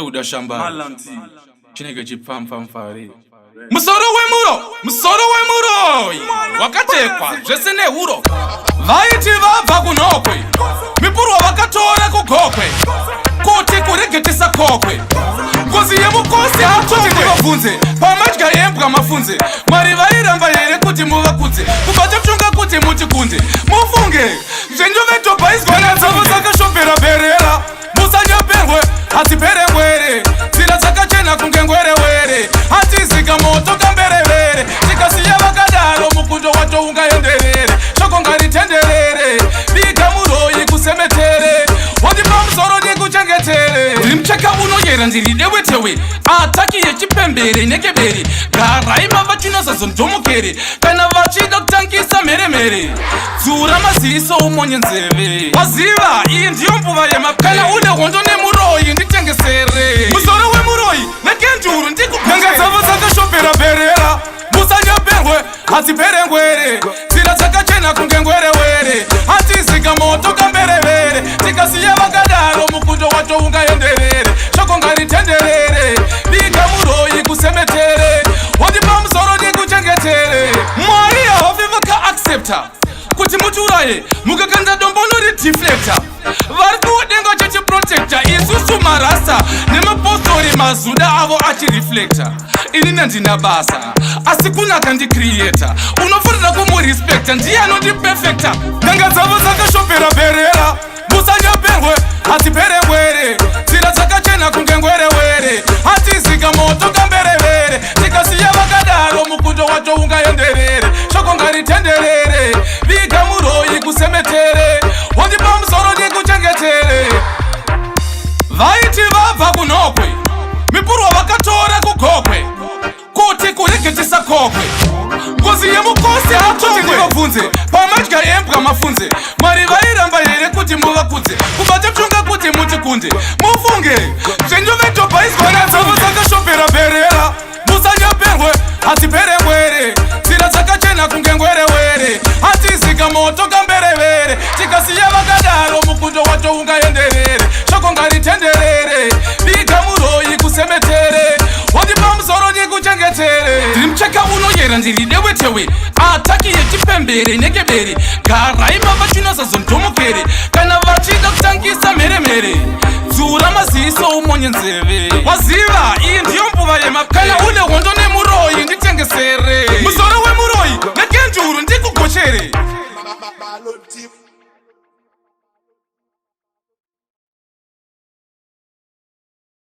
Euda Shamba Chineke chipfamfamfari Musoro wemuro wakatekwa zvese neuro vaiti vabva kunokwe mipurwa vakatora kugokwe kuti kuregetesa kokwe ngozi yemukosi hatoti ndivabvunze pamadya embwa mafunze mwari vairamba here kuti muvakudze kubata pshonga kuti mutikunde mufunge zvenjovedhobha izwana dzavo dzakashopera berera musanyaperwe hatiperengwere dzira dzakachena kunge ngwerewere hatizika moto kamberevere tikasiya vakadaro mukundo watoungaenderere shoko ngaritenderere viga muroyi kusemetere wondipa musoro ndikuchengetere ndiri mucheka unoyera ndiri dewetewe ataki yechipembere nekeberi garai mava chinosazondomukere kana vachida kutangisa mheremhere dzura maziso umonye nzeve waziva iyi ndiyo mbuva yemakana une hondo nemuroyi nditengesere musoro wemuroyi nekenduru ndikuganga dzavo dzakashopera berera musanyaperwe hatiperengwere dzira dzakachena kunge ngwerewere hatizika moto kamberevere tikasiya vakadaro mukundo watoungaenderere shoko ngaritenderere viga muroyi kusemetere wondipa musoro ndikuchengetere mwari yehova vakaaccepta kuti mutiuraye mukakanda dombo norideflecta vari kudenga chechiprotecta isusu marasta nemapostori mazuda avo achireflecta inini handina basa asi kunaka ndicreata unofanira kumurespecta ndiye anondipefecta nyanga dzavo dzakashopera berera musanyaperwe hatiperengwere dzira dzakachena kunge ngwerewere hatizika moto kamberevere tikasiya vakadaro mukundo watoungaenderere shoko ngaritenderere viga muroyi kusemetere wondipa musoro ndikuchengetere vaiti vabva kunokwe mipurwa vakatora kugokwe kuti kuregetesa kokwe ngozi yemukosi hatoti ndivabvunze pamadya embwa mafunze mwari vairamba here kuti muvakudze kubata pshonga kuti mutikunde mufunge zvenjovedhobha izwana dzavo dzakashopera berera musanyaperwe hatiperengwere dzira dzakachena kunge ngwerewere hatizika moto kamberevere tikasiya vakadaro mukundo watoungaenderere shoko ngaritenderere viga muroyi kusemetere wondipa musoro ndikuchengetere ndiri mucheka unoyera ndiri dewetewe ataki yechipembere nekeberi garai mava chinosazondomukere kana vachida kutangisa mheremhere dzura maziso umonye nzeve